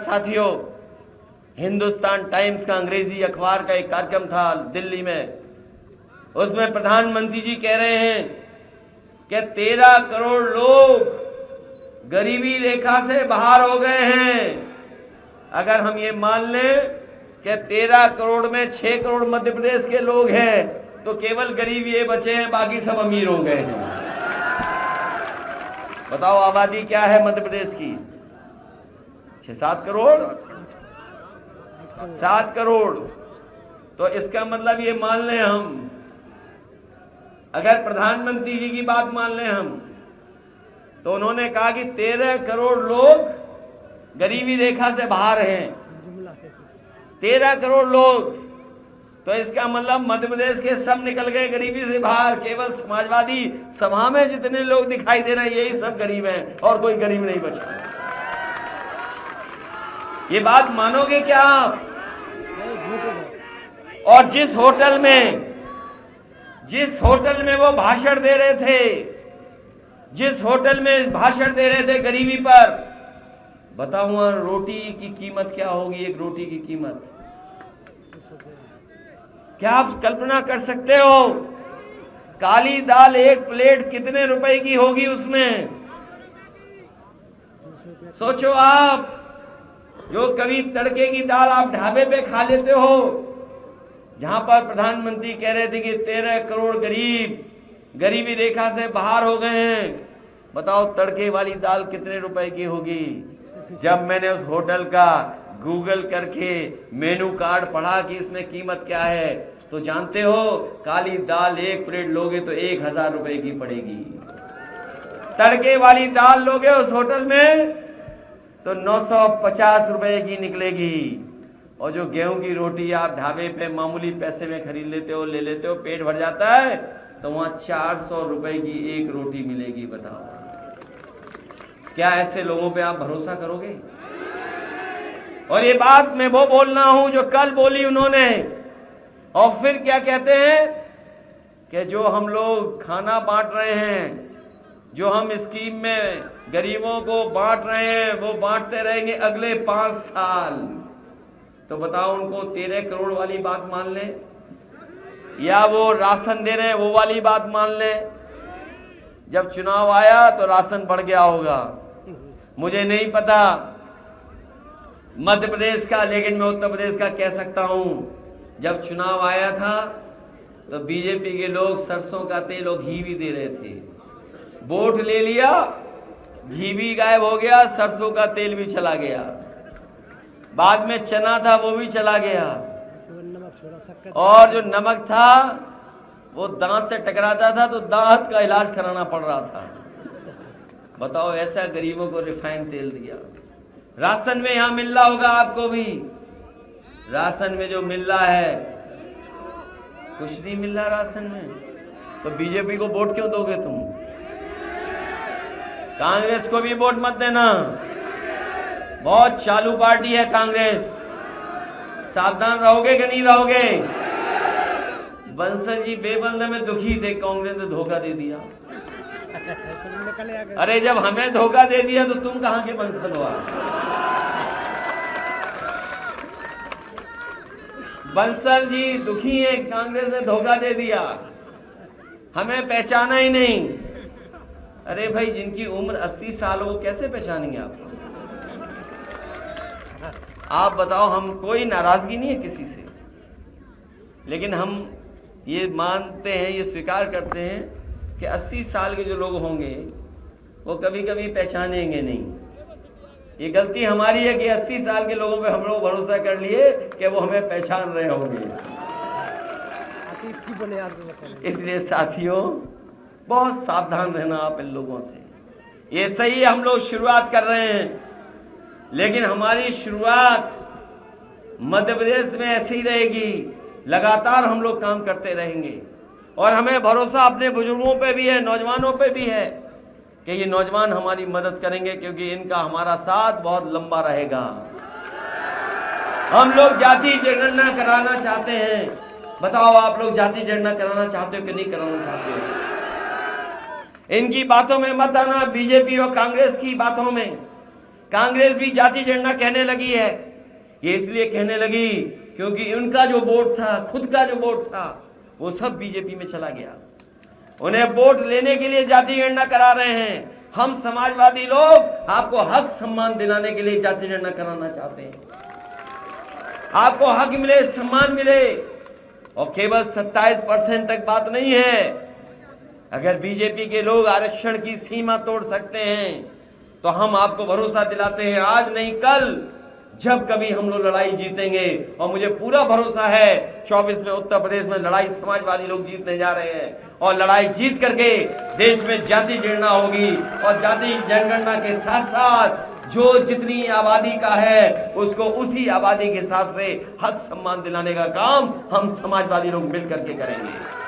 साथियों, हिंदुस्तान टाइम्स का अंग्रेजी अखबार का एक कार्यक्रम था दिल्ली में, उसमें प्रधानमंत्री जी कह रहे हैं कि 13 करोड़ लोग गरीबी रेखा से बाहर हो गए हैं। अगर हम ये मान लें कि 13 करोड़ में 6 करोड़ मध्य प्रदेश के लोग हैं तो केवल गरीब ये बचे हैं, बाकी सब अमीर हो गए हैं। बताओ आबादी क्या है मध्य प्रदेश की? 6-7 करोड़, 7 करोड़। तो इसका मतलब ये मान लें हम, अगर प्रधानमंत्री जी की बात मान लें हम, तो उन्होंने कहा कि 13 करोड़ लोग गरीबी रेखा से बाहर हैं। 13 करोड़ लोग, तो इसका मतलब मध्य प्रदेश के सब निकल गए गरीबी से बाहर। केवल समाजवादी सभा में जितने लोग दिखाई दे रहे हैं यही सब गरीब हैं और कोई गरीब नहीं बचा। ये बात मानोगे क्या आप? और जिस होटल में वो भाषण दे रहे थे, जिस होटल में भाषण दे रहे थे गरीबी पर, बताऊं रोटी की कीमत क्या होगी? एक रोटी की कीमत क्या आप कल्पना कर सकते हो? काली दाल एक प्लेट कितने रुपए की होगी उसमें? सोचो आप, जो कभी तड़के की दाल आप ढाबे पे खा लेते हो, जहां पर प्रधानमंत्री कह रहे थे कि 13 करोड़ गरीब गरीबी रेखा से बाहर हो गए हैं, बताओ तड़के वाली दाल कितने रुपए की होगी? जब मैंने उस होटल का गूगल करके मेनू कार्ड पढ़ा कि इसमें कीमत क्या है, तो जानते हो काली दाल एक प्लेट लोगे तो 1000 रुपए की पड़ेगी। तड़के वाली दाल लोगे उस होटल में तो 950 रुपए की निकलेगी। और जो गेहूं की रोटी आप ढाबे पे मामूली पैसे में खरीद लेते हो, ले लेते हो, पेट भर जाता है, तो वहां 400 रुपए की एक रोटी मिलेगी। बताओ क्या ऐसे लोगों पे आप भरोसा करोगे? और ये बात मैं वो बोलना हूं जो कल बोली उन्होंने। और फिर क्या कहते हैं कि जो हम लोग खाना बांट रहे हैं, जो हम स्कीम में गरीबों को बांट रहे हैं, वो बांटते रहेंगे अगले 5 साल। तो बताओ उनको 13 करोड़ वाली बात मान ले, या वो राशन दे रहे हैं वो वाली बात मान ले? जब चुनाव आया तो राशन बढ़ गया होगा, मुझे नहीं पता मध्य प्रदेश का, लेकिन मैं उत्तर प्रदेश का कह सकता हूं। जब चुनाव आया था तो बीजेपी के लोग सरसों का तेल और घी भी दे रहे थे। वोट ले लिया, घी भी गायब हो गया, सरसों का तेल भी चला गया, बाद में चना था वो भी चला गया, और जो नमक था वो दांत से टकराता था तो दांत का इलाज कराना पड़ रहा था। बताओ ऐसा गरीबों को रिफाइंड तेल दिया। राशन में यहां मिल रहा होगा आपको भी, राशन में जो मिल रहा है कुछ नहीं मिल रहा राशन में, तो बीजेपी को वोट क्यों दोगे तुम? कांग्रेस को भी वोट मत देना, बहुत चालू पार्टी है कांग्रेस। सावधान रहोगे कि नहीं रहोगे? बंसल जी बेबंद में दुखी थे, कांग्रेस ने धोखा दे दिया। अरे जब हमें धोखा दे दिया तो तुम कहां के बंसल हो? बंसल जी दुखी है, कांग्रेस ने धोखा दे दिया, हमें पहचाना ही नहीं। अरे भाई जिनकी उम्र 80 साल हो कैसे पहचानेंगे आपको? आप बताओ, हम कोई नाराजगी नहीं है किसी से, लेकिन हम ये मानते हैं, ये स्वीकार करते हैं कि 80 साल के जो लोग होंगे वो कभी कभी पहचानेंगे नहीं। ये गलती हमारी है कि 80 साल के लोगों पे हम लोग भरोसा कर लिए कि वो हमें पहचान रहे होंगे। इसलिए साथियों बहुत सावधान रहना आप इन लोगों से। ये सही है हम लोग शुरुआत कर रहे हैं, लेकिन हमारी शुरुआत मध्य प्रदेश में ऐसी ही रहेगी। लगातार हम लोग काम करते रहेंगे और हमें भरोसा अपने बुजुर्गों पे भी है, नौजवानों पे भी है कि ये नौजवान हमारी मदद करेंगे, क्योंकि इनका हमारा साथ बहुत लंबा रहेगा। हम लोग जाति जनगणना कराना चाहते हैं। बताओ आप लोग जाति जनगणना कराना चाहते हो कि नहीं कराना चाहते हो? इनकी बातों में मत आना, बीजेपी और कांग्रेस की बातों में। कांग्रेस भी जाति जनगणना कहने लगी है। ये इसलिए कहने लगी क्योंकि उनका जो वोट था, खुद का जो वोट था, वो सब बीजेपी में चला गया। उन्हें वोट लेने के लिए जाति जनगणना करा रहे हैं। हम समाजवादी लोग आपको हक सम्मान दिलाने के लिए जाति जनगणना कराना चाहते हैं। आपको हक मिले, सम्मान मिले, और केवल 27% तक बात नहीं है। अगर बीजेपी के लोग आरक्षण की सीमा तोड़ सकते हैं तो हम आपको भरोसा दिलाते हैं, आज नहीं कल जब कभी हम लोग लड़ाई जीतेंगे, और मुझे पूरा भरोसा है 24 में उत्तर प्रदेश में लड़ाई समाजवादी लोग जीतने जा रहे हैं, और लड़ाई जीत करके देश में जाति जनगणना होगी। और जाति जनगणना के साथ साथ जो जितनी आबादी का है उसको उसी आबादी के हिसाब से हक सम्मान दिलाने का काम हम समाजवादी लोग मिलकर के करेंगे।